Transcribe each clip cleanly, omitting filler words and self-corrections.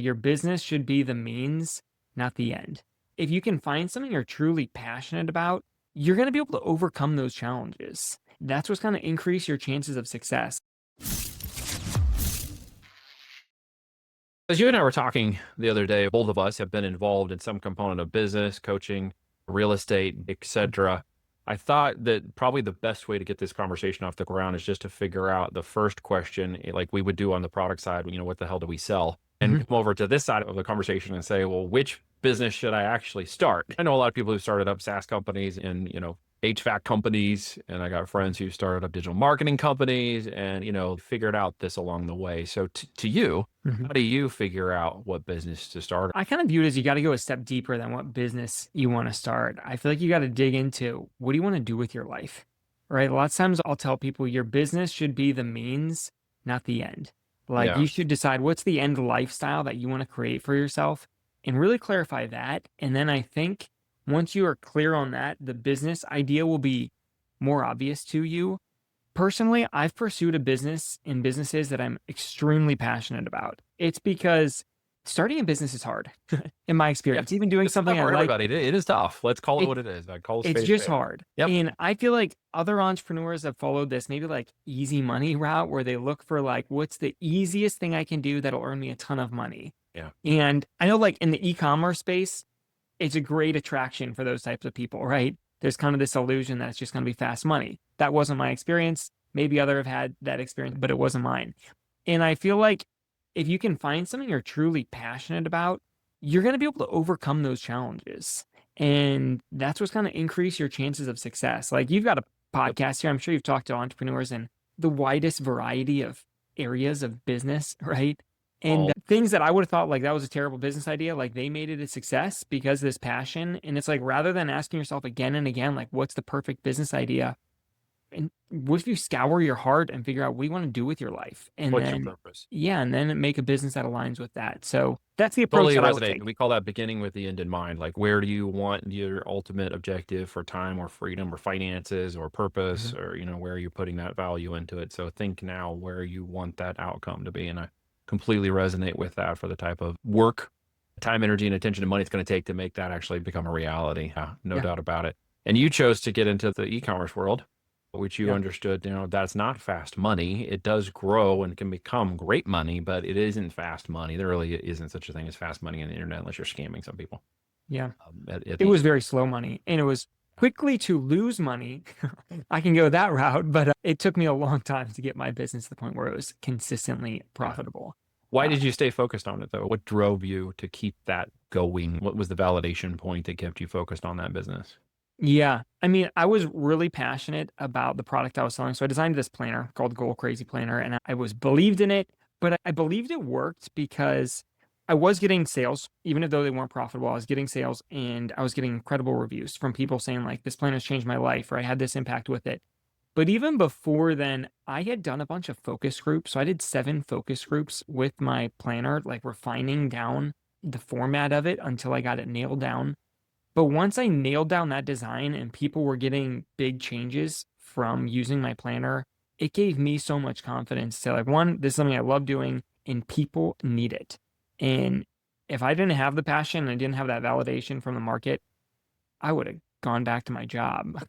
Your business should be the means, not the end. If you can find something you're truly passionate about, you're going to be able to overcome those challenges. That's what's going to increase your chances of success. As you and I were talking the other day, both of us have been involved in some component of business, coaching, real estate, etc. I thought that probably the best way to get this conversation off the ground is just to figure out the first question, like we would do on the product side, what the hell do we sell? And Mhm. come over to this side of the conversation and say, well, which business should I actually start? I know a lot of people who started up SaaS companies and, HVAC companies, and I got friends who started up digital marketing companies and, figured out this along the way. So to you, Mhm. how do you figure out what business to start? I kind of view it as you got to go a step deeper than what business you want to start. I feel like you got to dig into what do you want to do with your life, right? A lot of times I'll tell people your business should be the means, not the end. Like Yeah. you should decide what's the end lifestyle that you want to create for yourself and really clarify that. And then I think once you are clear on that, the business idea will be more obvious to you. Personally, I've pursued a business in businesses that I'm extremely passionate about. It's because starting a business is hard, in my Yeah. experience. Even doing It's tough something I for like, everybody. It is tough. Let's call it it what it is. I call a it's spade a just spade. hard. Yep. And I feel like other entrepreneurs have followed this maybe like easy money route where they look for like what's the easiest thing I can do that'll earn me a ton of money. Yeah. And I know like in the e-commerce space, it's a great attraction for those types of people, right? There's kind of this illusion that it's just going to be fast money. That wasn't my experience. Maybe other have had that experience, but it wasn't mine. And I feel like if you can find something you're truly passionate about, you're going to be able to overcome those challenges. And that's what's going to increase your chances of success. Like you've got a Yep. podcast here. I'm sure you've talked to entrepreneurs in the widest variety of areas of business, right? And All things that I would have thought like that was a terrible business idea, like they made it a success because of this passion. And it's like rather than asking yourself again and again, like, what's the perfect business idea? And what if you scour your heart and figure out what you want to do with your life? And what's your then, purpose? yeah, and then make a business that aligns with that. So that's the approach Totally that I would resonate. take. We call that beginning with the end in mind. Like, where do you want your ultimate objective for time or freedom or finances or purpose, Mhm. or, where are you putting that value into it? So think now where you want that outcome to be. And I completely resonate with that for the type of work, time, energy, and attention and money it's going to take to make that actually become a reality. Yeah, no Yeah. doubt about it. And you chose to get into the e-commerce world, which you Yeah. understood, that's not fast money. It does grow and can become great money, but it isn't fast money. There really isn't such a thing as fast money on the internet unless you're scamming some people. Yeah. At It the was very slow money and it was quickly to lose money. I can go that route, but it took me a long time to get my business to the point where it was consistently yeah. profitable. Why Uh, did you stay focused on it though? What drove you to keep that going? What was the validation point that kept you focused on that business? Yeah. I mean, I was really passionate about the product I was selling. So I designed this planner called Goal Crazy Planner and I was believed in it, but I believed it worked because I was getting sales, even though they weren't profitable. I was getting sales and I was getting incredible reviews from people saying like this planner's changed my life or I had this impact with it. But even before then, I had done a bunch of focus groups. So I did 7 focus groups with my planner, like refining down the format of it until I got it nailed down. But once I nailed down that design and people were getting big changes from using my planner, it gave me so much confidence to like, one, this is something I love doing and people need it. And if I didn't have the passion and I didn't have that validation from the market, I would have gone back to my job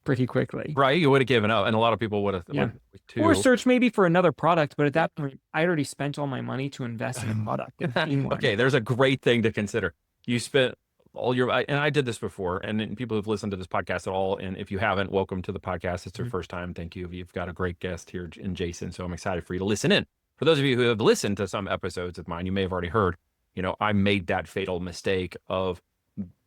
pretty quickly. Right, you would have given up, and a lot of people would have Yeah. Or too. search maybe for another product, but at that point, I already spent all my money to invest in a product in one. Okay, there's a great thing to consider. You spent all your, and I did this before, and then people who've listened to this podcast at all, and if you haven't, welcome to the podcast. It's your Mhm. first time. Thank you. You've got a great guest here in Jason, so I'm excited for you to listen in. For those of you who have listened to some episodes of mine, you may have already heard, I made that fatal mistake of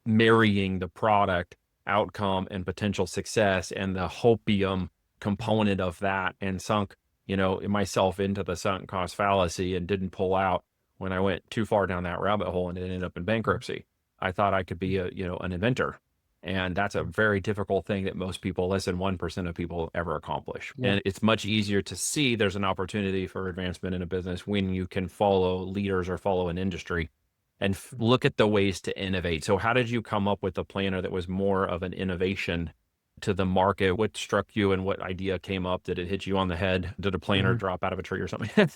marrying the product outcome and potential success and the hopium component of that and sunk, myself into the sunk cost fallacy and didn't pull out when I went too far down that rabbit hole and it ended up in bankruptcy. I thought I could be an inventor. And that's a very difficult thing that most people, less than 1% of people ever accomplish. Yeah. And it's much easier to see there's an opportunity for advancement in a business when you can follow leaders or follow an industry and look at the ways to innovate. So how did you come up with a planner that was more of an innovation to the market? What struck you and what idea came up? Did it hit you on the head? Did a planner Mhm. drop out of a tree or something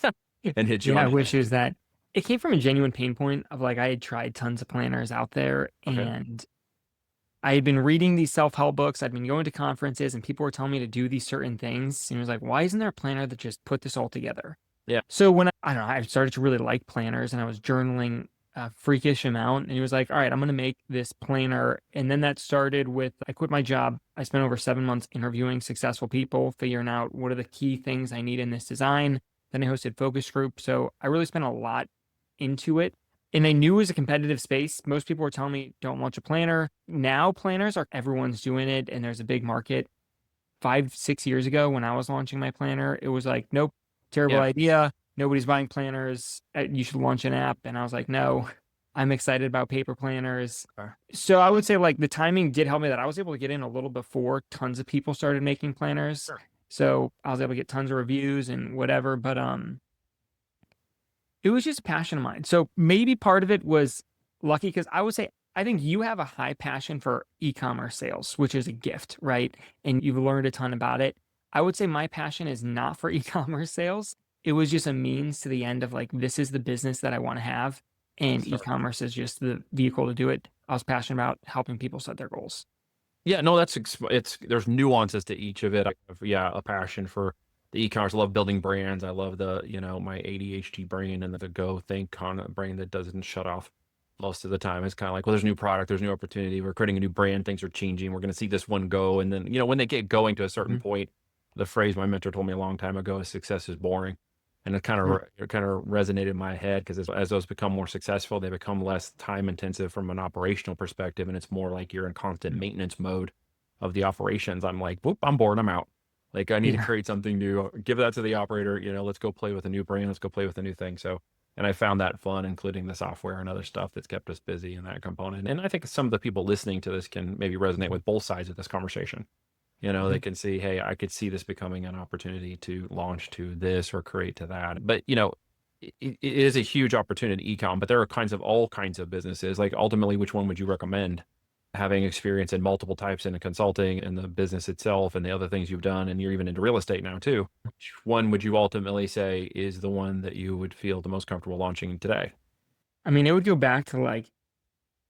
and hit you Yeah, on I the wish head? it was that. it came from a genuine pain point of like I had tried tons of planners out there Okay. and I had been reading these self-help books. I'd been going to conferences and people were telling me to do these certain things. And it was like, why isn't there a planner that just put this all together? Yeah. So when I don't know, I started to really like planners and I was journaling a freakish amount. And he was like, all right, I'm going to make this planner. And then that started with, I quit my job. I spent over 7 months interviewing successful people, figuring out what are the key things I need in this design. Then I hosted focus groups. So I really spent a lot into it. And I knew it was a competitive space. Most people were telling me, don't launch a planner. Now planners are everyone's doing it and there's a big market. 5, 6 years ago when I was launching my planner, it was like, nope, terrible Yeah. idea. Nobody's buying planners. You should launch an app. And I was like, no, I'm excited about paper planners. Okay. So I would say like the timing did help me that I was able to get in a little before tons of people started making planners. Sure. So I was able to get tons of reviews and whatever. But it was just a passion of mine. So maybe part of it was lucky because I would say I think you have a high passion for e-commerce sales, which is a gift, right? And you've learned a ton about it. I would say my passion is not for e-commerce sales. It was just a means to the end of like, this is the business that I want to have. And Sure. e-commerce is just the vehicle to do it. I was passionate about helping people set their goals. Yeah, no, it's there's nuances to each of it. I have, yeah, a passion for the e-commerce. I love building brands. I love my ADHD brain and the go think kind of brain that doesn't shut off most of the time. It's kind of like, well, there's new product, there's new opportunity. We're creating a new brand. Things are changing. We're going to see this one go. And then, when they get going to a certain Mhm. point, the phrase my mentor told me a long time ago is success is boring. And it kind of resonated in my head because as those become more successful, they become less time intensive from an operational perspective, and it's more like you're in constant Mhm. maintenance mode of the operations. I'm like, whoop, I'm bored, I'm out. Like I need to Yeah. create something new. Give that to the operator. Let's go play with a new brand. Let's go play with a new thing. So, and I found that fun, including the software and other stuff that's kept us busy in that component. And I think some of the people listening to this can maybe resonate with both sides of this conversation. They Mhm. can see, hey, I could see this becoming an opportunity to launch to this or create to that. But, it is a huge opportunity, ecom, but there are all kinds of businesses. Like ultimately, which one would you recommend? Having experience in multiple types in the consulting and the business itself and the other things you've done, and you're even into real estate now too. Which one would you ultimately say is the one that you would feel the most comfortable launching today? I mean, it would go back to like,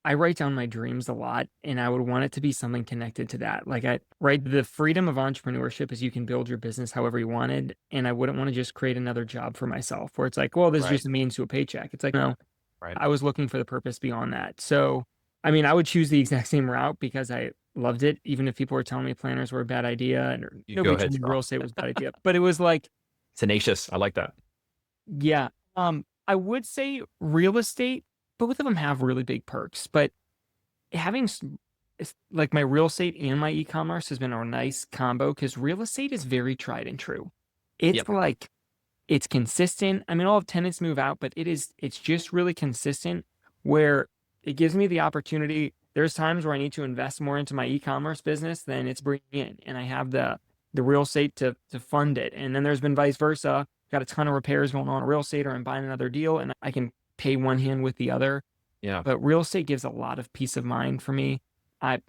I write down my dreams a lot and I would want it to be something connected to that. Like I write the freedom of entrepreneurship is you can build your business however you wanted. And I wouldn't want to just create another job for myself where it's like, well, this is Right. just a means to a paycheck. It's like, no, Right. I was looking for the purpose beyond that. So, I mean, I would choose the exact same route because I loved it. Even if people were telling me planners were a bad idea and You go nobody ahead told me real strong. estate was a bad idea, but it was like, Tenacious. I like that. yeah, I would say real estate, both of them have really big perks, but having it's like my real estate and my e-commerce has been a nice combo because real estate is very tried and true. It's Yep. like it's consistent. I mean, I'll have tenants move out, but it's just really consistent where it gives me the opportunity. There's times where I need to invest more into my e-commerce business than it's bringing in, and I have the real estate to fund it. And then there's been vice versa. Got a ton of repairs going on in real estate, or I'm buying another deal, and I can pay one hand with the other. Yeah. But real estate gives a lot of peace of mind for me.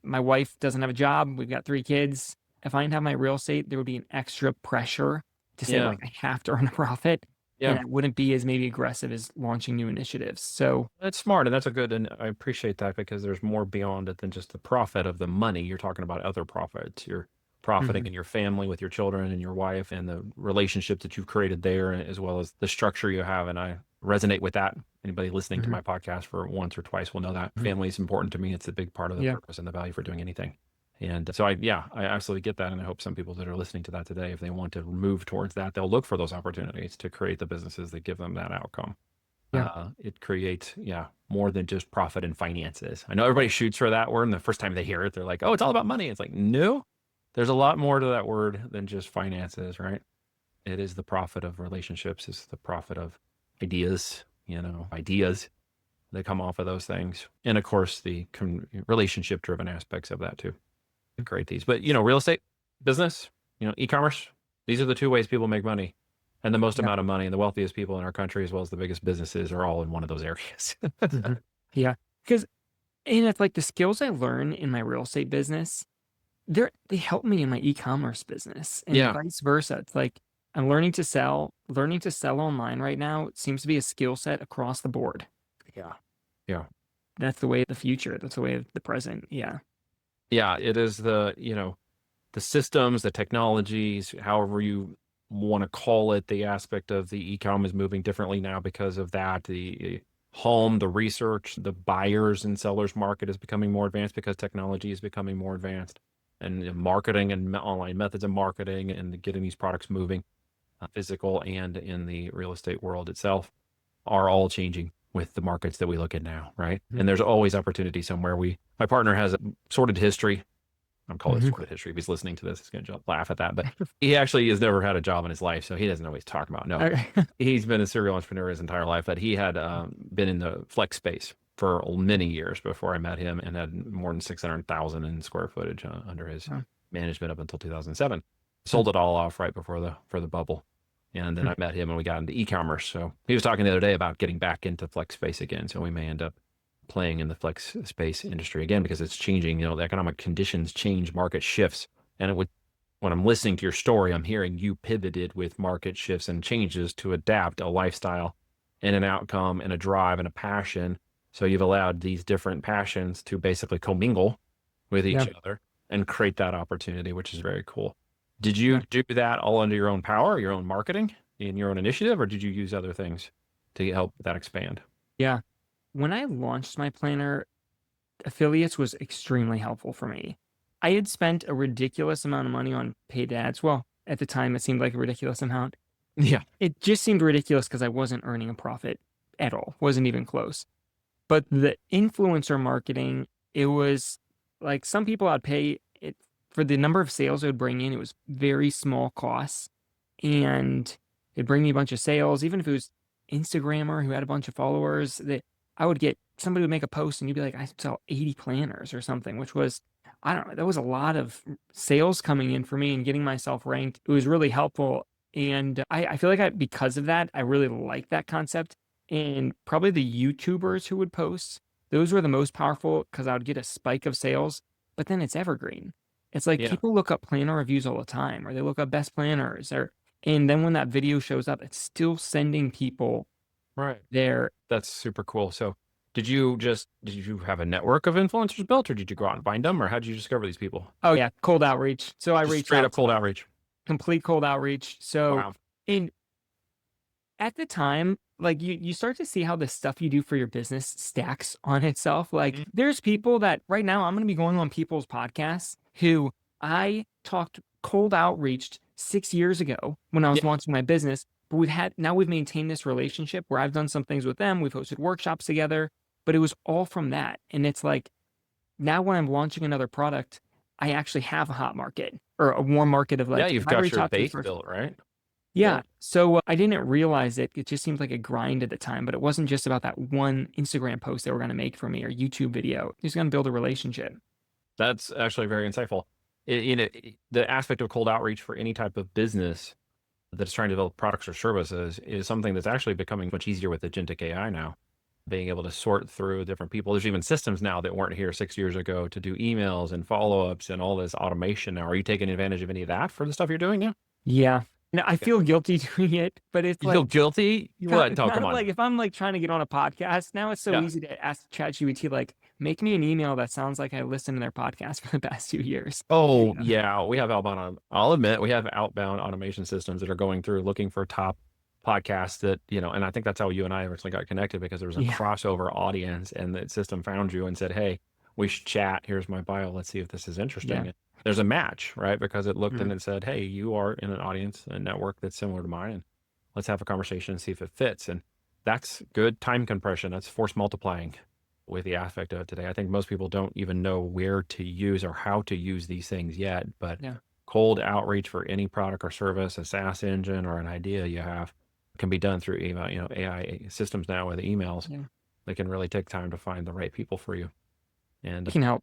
My wife doesn't have a job. We've got 3 kids. If I didn't have my real estate, there would be an extra pressure to say Yeah. like I have to earn a profit, and Yeah. I wouldn't be as maybe aggressive as launching new initiatives. So, That's smart, and that's a good, and I appreciate that because there's more beyond it than just the profit of the money. You're talking about other profits. You're profiting mhm, in your family with your children and your wife and the relationships that you've created there, as well as the structure you have. And I resonate with that. Anybody listening to mhm, my podcast for once or twice will know that mhm, family is important to me. It's a big part of the yeah, purpose and the value for doing anything. And so I absolutely get that. And I hope some people that are listening to that today, if they want to move towards that, they'll look for those opportunities to create the businesses that give them that outcome. yeah, It creates, yeah, more than just profit and finances. I know everybody shoots for that word, and the first time they hear it, they're like, "Oh, it's all about money." It's like, no, there's a lot more to that word than just finances, right? It is the profit of relationships. It's the profit of ideas, ideas that come off of those things, and of course the relationship-driven aspects of that too. To create these, but real estate, business, e-commerce. These are the two ways people make money and the most yeah, amount of money. And the wealthiest people in our country, as well as the biggest businesses, are all in one of those areas. mhm, yeah. Because and it's like the skills I learn in my real estate business, they help me in my e-commerce business and Yeah. vice versa. It's like I'm learning to sell online right now seems to be a skill set across the board. Yeah. Yeah. That's the way of the future. That's the way of the present. Yeah. Yeah. It is the systems, the technologies, however you want to call it, the aspect of the e-com is moving differently now because of that. The home, the research, the buyers and sellers market is becoming more advanced because technology is becoming more advanced, and marketing and online methods of marketing and getting these products moving, physical and in the real estate world itself, are all changing with the markets that we look at now, right? And there's always opportunity somewhere. My partner has a sordid history. I'm calling it Mhm. sordid history. If he's listening to this, he's going to laugh at that. But he actually has never had a job in his life, so he doesn't know what he's talking about. No, Okay. he's been a serial entrepreneur his entire life, but he had been in the flex space for many years before I met him, and had more than 600,000 in square footage under his Huh. management up until 2007. Sold it all off right before the bubble. And then Hmm. I met him and we got into e-commerce. So he was talking the other day about getting back into flex space again. So we may end up playing in the flex space industry again because it's changing. The economic conditions change, market shifts. And when I'm listening to your story, I'm hearing you pivoted with market shifts and changes to adapt a lifestyle and an outcome and a drive and a passion. So you've allowed these different passions to basically commingle with Yeah. each other and create that opportunity, which is very cool. Did you Yeah. do that all under your own power, your own marketing, in your own initiative, or did you use other things to help that expand? Yeah. When I launched my planner, affiliates was extremely helpful for me. I had spent a ridiculous amount of money on paid ads. Well, at the time, it seemed like a ridiculous amount. Yeah. It just seemed ridiculous because I wasn't earning a profit at all, wasn't even close. But the influencer marketing, it was like some people I'd pay it for the number of sales it would bring in. It was very small costs, and it'd bring me a bunch of sales. Even if it was Instagrammer who had a bunch of followers, that I would get somebody would make a post and you'd be like, I sell 80 planners or something, which was, I don't know, that was a lot of sales coming in for me and getting myself ranked. It was really helpful. And I feel like because of that, I really like that concept. And probably the YouTubers who would post, those were the most powerful because I would get a spike of sales, but then it's evergreen. It's like Yeah. people look up planner reviews all the time, or they look up best planners, and then when that video shows up, it's still sending people Right. there. That's super cool. So did you have a network of influencers built, or did you go out and find them, or how did you discover these people? Oh yeah, cold outreach. So I Just reached straight up out, cold outreach. complete cold outreach. So Wow. in at the time, like you start to see how the stuff you do for your business stacks on itself. Like Mhm. there's people that right now I'm going to be going on people's podcasts who I talked cold outreached 6 years ago when I was Yeah. launching my business, but we've maintained this relationship where I've done some things with them. We've hosted workshops together, but it was all from that. And it's like now when I'm launching another product, I actually have a hot market or a warm market of Yeah. like, if You've I got reach your out to this base person, built, right? yeah. Good. So I didn't realize it. It just seemed like a grind at the time, but it wasn't just about that one Instagram post they were going to make for me or YouTube video. He's going to build a relationship. That's actually very insightful. The aspect of cold outreach for any type of business that's trying to develop products or services is something that's actually becoming much easier with agentic AI now. Being able to sort through different people. There's even systems now that weren't here 6 years ago to do emails and follow-ups and all this automation now. Are you taking advantage of any of that for the stuff you're doing now? Yeah. Now, I Yeah. feel guilty doing it, but it's You feel like guilty? What? Oh, kind come of on. like if I'm like trying to get on a podcast, now it's so Yeah. easy to ask ChatGPT, like, make me an email that sounds like I listened to their podcast for the past 2 years. Oh, Yeah. yeah. We have I'll admit, we have outbound automation systems that are going through looking for top podcasts that, and I think that's how you and I originally got connected because there was a Yeah. crossover audience and the system found you and said, hey, we should chat. Here's my bio. Let's see if this is Yeah. interesting. And there's a match, right? Because it looked Mhm. and it said, hey, you are in an audience, a network that's similar to mine. And let's have a conversation and see if it fits. And that's good time compression. That's force multiplying with the aspect of it today. I think most people don't even know where to use or how to use these things yet, but Yeah. cold outreach for any product or service, a SaaS engine or an idea you have can be done through email, AI systems now with emails. Yeah. They can really take time to find the right people for you. And It can help.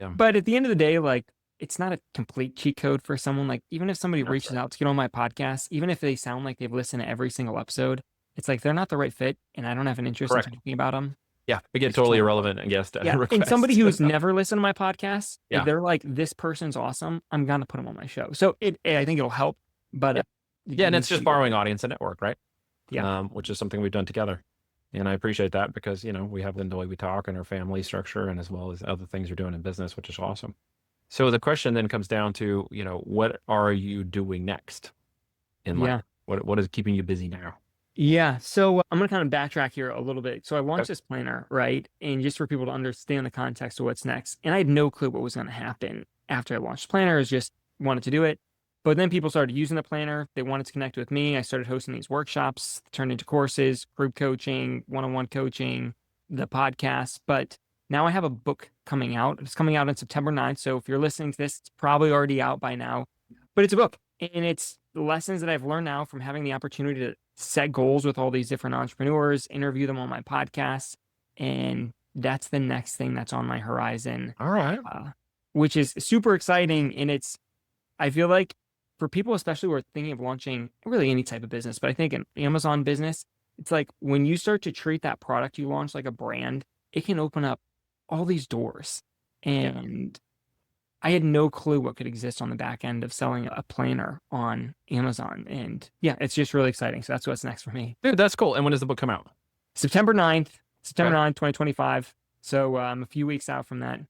yeah, But at the end of the day, like it's not a complete cheat code for someone. Like even if somebody that's reaches right. out to get on my podcast, even if they sound like they've listened to every single episode, it's like they're not the right fit, and I don't have an interest in Correct. talking about them. Yeah. We get It's just totally not worth it. irrelevant, I guess, Yeah, and somebody requests. who's never listened to my podcast, if Yeah. they're like, "This person's awesome," I'm gonna put them on my show. So I think it'll help, but Yeah. Yeah, and it's needs to just be good. borrowing audience and network, right? Yeah. Which is something we've done together. And I appreciate that because, we have the way we talk and our family structure and as well as other things we're doing in business, which is awesome. So the question then comes down to, what are you doing next in life? Yeah. What is keeping you busy now? Yeah. So I'm going to kind of backtrack here a little bit. So I launched Okay. this planner, right? And just for people to understand the context of what's next. And I had no clue what was going to happen after I launched planner. I just wanted to do it. But then people started using the planner. They wanted to connect with me. I started hosting these workshops, turned into courses, group coaching, one-on-one coaching, the podcast. But now I have a book coming out. It's coming out on September 9th. So if you're listening to this, it's probably already out by now. But it's a book. And it's the lessons that I've learned now from having the opportunity to set goals with all these different entrepreneurs, interview them on my podcast. And that's the next thing that's on my horizon, All right. which is super exciting. And I feel like for people, especially who are thinking of launching really any type of business, but I think an Amazon business, it's like when you start to treat that product you launch like a brand, it can open up all these doors. Yeah. And I had no clue what could exist on the back end of selling a planner on Amazon. And yeah, it's just really exciting. So that's what's next for me. Dude, that's cool. And when does the book come out? September 9th, September Okay. 9th, 2025. So I'm a few weeks out from that.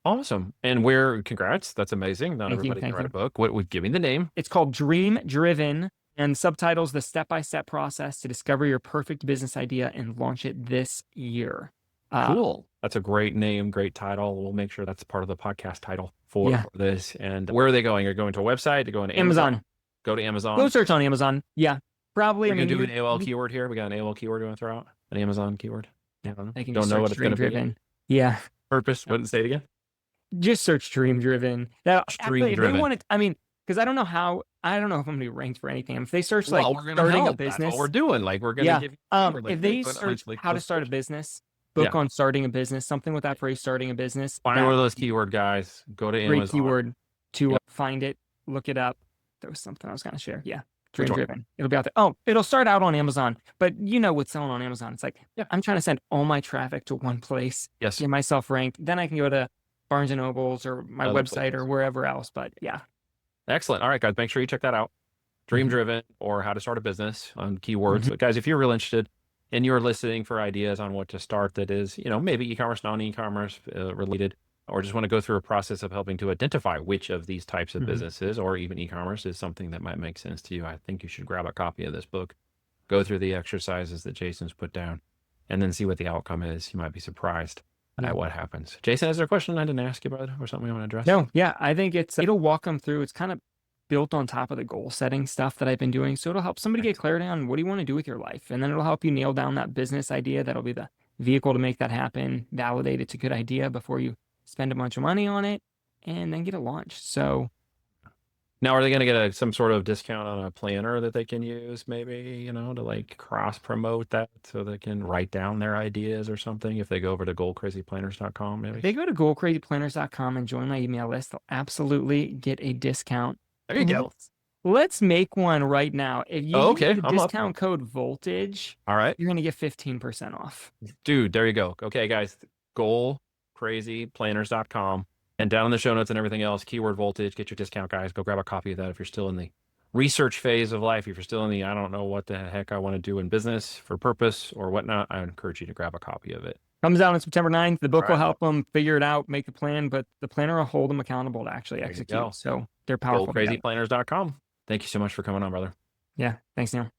Awesome. And congrats. That's amazing. Not Thank you. everybody can Thank write a you. book. What would give me the name? It's called Dream Driven, and subtitles the step-by-step process to discover your perfect business idea and launch it this year. Cool. That's a great name, great title. We'll make sure that's part of the podcast title for Yeah. this. And where are they going? Are you going to a website? To go into Amazon. Go to Amazon. Go search on Amazon. Yeah. Probably. We're I gonna mean, do an AOL keyword here. We got an AOL keyword you want to throw out? An Amazon keyword? Yeah. I can Don't just know what search it's gonna Dream be. Driven. Yeah. Purpose. Wouldn't say it again. Just search Dream Driven. Now, Dream actually, if they Driven. want it, I mean, because I don't know if I'm gonna be ranked for anything. If they search like Well, we're gonna starting a help. That's business, what we're doing. Like we're gonna yeah. give you a keyword, like, If they hey, put it on, search like, how to let's start a search. business, Yeah. book on starting a business, something with that phrase, starting a business, Find one of those keyword guys. Go to great Amazon. keyword to Yep. find it, look it up. There was something I was gonna share. Yeah. Which Dream one? Driven. It'll be out there. Oh, it'll start out on Amazon, but you know what's selling on Amazon. It's like, Yeah. I'm trying to send all my traffic to one place, Yes. get myself ranked. Then I can go to Barnes and Nobles or my Other website or places. wherever else. But yeah. Excellent. All right, guys, make sure you check that out. Dream Driven or how to start a business on keywords. Mhm. But guys, if you're real interested and you're listening for ideas on what to start that is, maybe e-commerce, non-e-commerce related, or just want to go through a process of helping to identify which of these types of Mhm. businesses or even e-commerce is something that might make sense to you, I think you should grab a copy of this book, go through the exercises that Jason's put down, and then see what the outcome is. You might be surprised Yeah. at what happens. Jason, is there a question I didn't ask you about or something we want to address? No, yeah, I think it'll walk them through. It's kind of built on top of the goal setting stuff that I've been doing. So it'll help somebody get clarity on what do you want to do with your life. And then it'll help you nail down that business idea. That'll be the vehicle to make that happen, validate it's a good idea before you spend a bunch of money on it and then get it launched. So Now, are they going to get some sort of discount on a planner that they can use, maybe, to like cross promote that so they can write down their ideas or something if they go over to goalcrazyplanners.com, maybe? if they go to goalcrazyplanners.com and join my email list, they'll absolutely get a discount. There you go. Let's make one right now. If you use Okay, the I'm up. discount code voltage, All right, you're going to get 15% off. dude, there you go. Okay, guys, goalcrazyplanners.com. And down in the show notes and everything else, keyword voltage, get your discount, guys. Go grab a copy of that if you're still in the research phase of life. If you're still in the, I don't know what the heck I want to do in business for purpose or whatnot, I encourage you to grab a copy of it. Comes out on September 9th. The book will Right. help them figure it out, make the plan, but the planner will hold them accountable to actually There you execute. go. So they're powerful. together. Goalcrazyplanners.com. Thank you so much for coming on, brother. Yeah. Thanks, Neil.